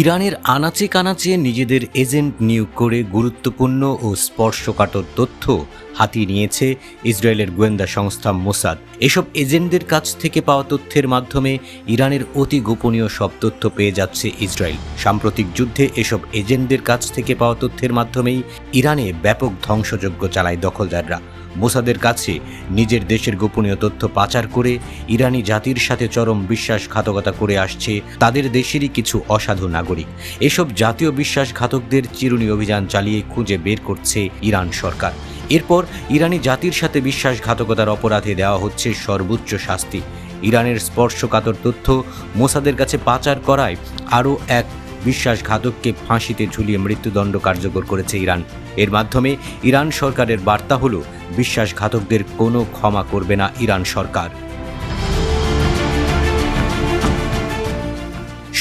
ইরানের আনাচে কানাচে নিজেদের এজেন্ট নিয়োগ করে গুরুত্বপূর্ণ ও স্পর্শকাতর তথ্য হাতিয়ে নিয়েছে ইসরায়েলের গোয়েন্দা সংস্থা মোসাদ। এসব এজেন্টদের কাছ থেকে পাওয়া তথ্যের মাধ্যমে ইরানের অতি গোপনীয় সব তথ্য পেয়ে যাচ্ছে ইসরায়েল। সাম্প্রতিক যুদ্ধে এসব এজেন্টদের কাছ থেকে পাওয়া তথ্যের মাধ্যমেই ইরানে ব্যাপক ধ্বংসযজ্ঞ চালায় দখলদাররা। মোসাদের কাছে নিজের দেশের গোপনীয় তথ্য পাচার করে ইরানি জাতির সাথে চরম বিশ্বাসঘাতকতা করে আসছে তাদের দেশেরই কিছু অসাধু নাগরিক। এসব জাতীয় বিশ্বাসঘাতকদের চিরুনি অভিযান চালিয়ে খুঁজে বের করছে ইরান সরকার। এরপর ইরানি জাতির সাথে বিশ্বাসঘাতকতার অপরাধে দেওয়া হচ্ছে সর্বোচ্চ শাস্তি। ইরানের স্পর্শকাতর তথ্য মোসাদের কাছে পাচার করায় আরও এক বিশ্বাসঘাতককে ফাঁসিতে ঝুলিয়ে মৃত্যুদণ্ড কার্যকর করেছে ইরান। এর মাধ্যমে ইরান সরকারের বার্তা হলো, বিশ্বাসঘাতকদের কোনো ক্ষমা করবে না ইরান সরকার।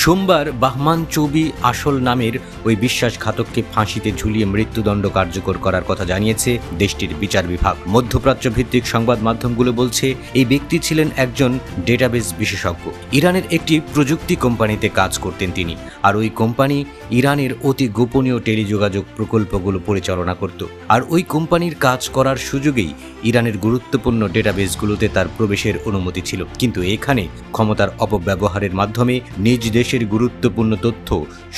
সোমবার বাহমান চৌবি আসল নামের ওই বিশ্বাসঘাতককে ফাঁসিতে ঝুলিয়ে মৃত্যুদণ্ড কার্যকর করার কথা জানিয়েছে দেশটির বিচার বিভাগ। মধ্যপ্রাচ্য ভিত্তিক সংবাদ মাধ্যমগুলো বলছে, এই ব্যক্তি ছিলেন একজন ডেটাবেস বিশেষজ্ঞ। ইরানের একটি প্রযুক্তি কোম্পানিতে কাজ করতেন তিনি, আর ওই কোম্পানি ইরানের অতি গোপনীয় টেলিযোগাযোগ প্রকল্পগুলো পরিচালনা করত। আর ওই কোম্পানির কাজ করার সুযোগেই ইরানের গুরুত্বপূর্ণ ডেটাবেসগুলোতে তার প্রবেশের অনুমতি ছিল। কিন্তু এখানে ক্ষমতার অপব্যবহারের মাধ্যমে নিজ দেশের গুরুত্বপূর্ণ তথ্য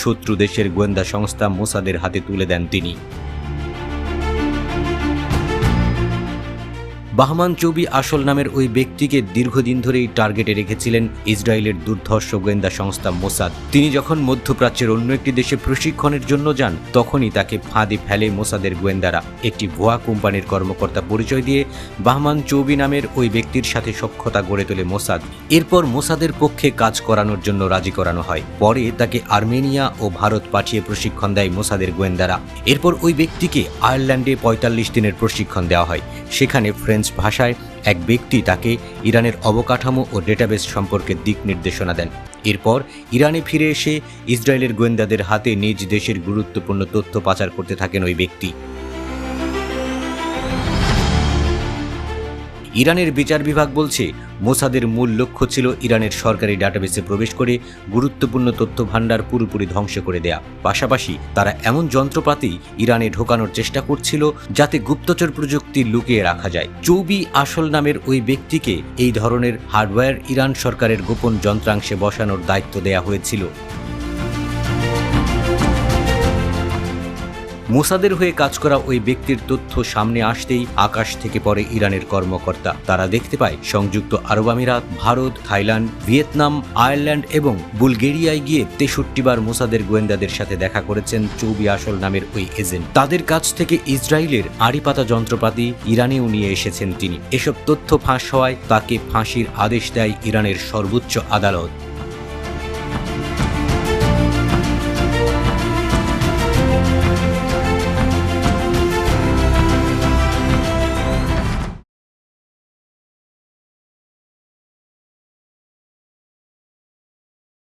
শত্রু দেশের গোয়েন্দা সংস্থা মোসাদের হাতে তুলে দেন তিনি। বাহমান চৌবি আসল নামের ওই ব্যক্তিকে দীর্ঘদিন ধরেই টার্গেটে রেখেছিলেন ইসরায়েলের দুর্ধর্ষ গোয়েন্দা সংস্থা মোসাদ। তিনি যখন মধ্যপ্রাচ্যের অন্য একটি দেশে প্রশিক্ষণের জন্য যান, তখনই তাকে ফাঁদে ফেলে মোসাদের গোয়েন্দারা। একটি ভুয়া কোম্পানির কর্মকর্তা পরিচয় দিয়ে বাহমান চৌবি নামের ওই ব্যক্তির সাথে সখ্যতা গড়ে তোলে মোসাদ। এরপর মোসাদের পক্ষে কাজ করানোর জন্য রাজি করানো হয়। পরে তাকে আর্মেনিয়া ও ভারত পাঠিয়ে প্রশিক্ষণ দেয় মোসাদের গোয়েন্দারা। এরপর ওই ব্যক্তিকে আয়ারল্যান্ডে ৪৫ দিনের প্রশিক্ষণ দেওয়া হয়। সেখানে ফ্রেঞ্চ ভাষায় এক ব্যক্তি তাকে ইরানের অবকাঠামো ও ডেটাবেস সম্পর্কে দিক নির্দেশনা দেন। এরপর ইরানে ফিরে এসে ইসরায়েলের গোয়েন্দাদের হাতে নিজ দেশের গুরুত্বপূর্ণ তথ্য পাচার করতে থাকেন ওই ব্যক্তি। ইরানের বিচার বিভাগ বলছে, মোসাদের মূল লক্ষ্য ছিল ইরানের সরকারি ডাটাবেসে প্রবেশ করে গুরুত্বপূর্ণ তথ্য ভাণ্ডার পুরোপুরি ধ্বংস করে দেয়া। পাশাপাশি তারা এমন যন্ত্রপাতি ইরানে ঢোকানোর চেষ্টা করছিল যাতে গুপ্তচর প্রযুক্তি লুকিয়ে রাখা যায়। চৌবি আসল নামের ওই ব্যক্তিকে এই ধরনের হার্ডওয়্যার ইরান সরকারের গোপন যন্ত্রাংশে বসানোর দায়িত্ব দেয়া হয়েছিল। মোসাদের হয়ে কাজ করা ওই ব্যক্তির তথ্য সামনে আসতেই আকাশ থেকে পড়ে ইরানের কর্মকর্তা। তারা দেখতে পায় সংযুক্ত আরব আমিরাত, ভারত, থাইল্যান্ড, ভিয়েতনাম, আয়ারল্যান্ড এবং বুলগেরিয়ায় গিয়ে ৬৩ বার মোসাদের গোয়েন্দাদের সাথে দেখা করেছেন চৌবি আসল নামের ওই এজেন্ট। তাদের কাছ থেকে ইসরায়েলের আড়িপাতা যন্ত্রপাতি ইরানেও নিয়ে এসেছেন তিনি। এসব তথ্য ফাঁস হওয়ায় তাকে ফাঁসির আদেশ দেয় ইরানের সর্বোচ্চ আদালত।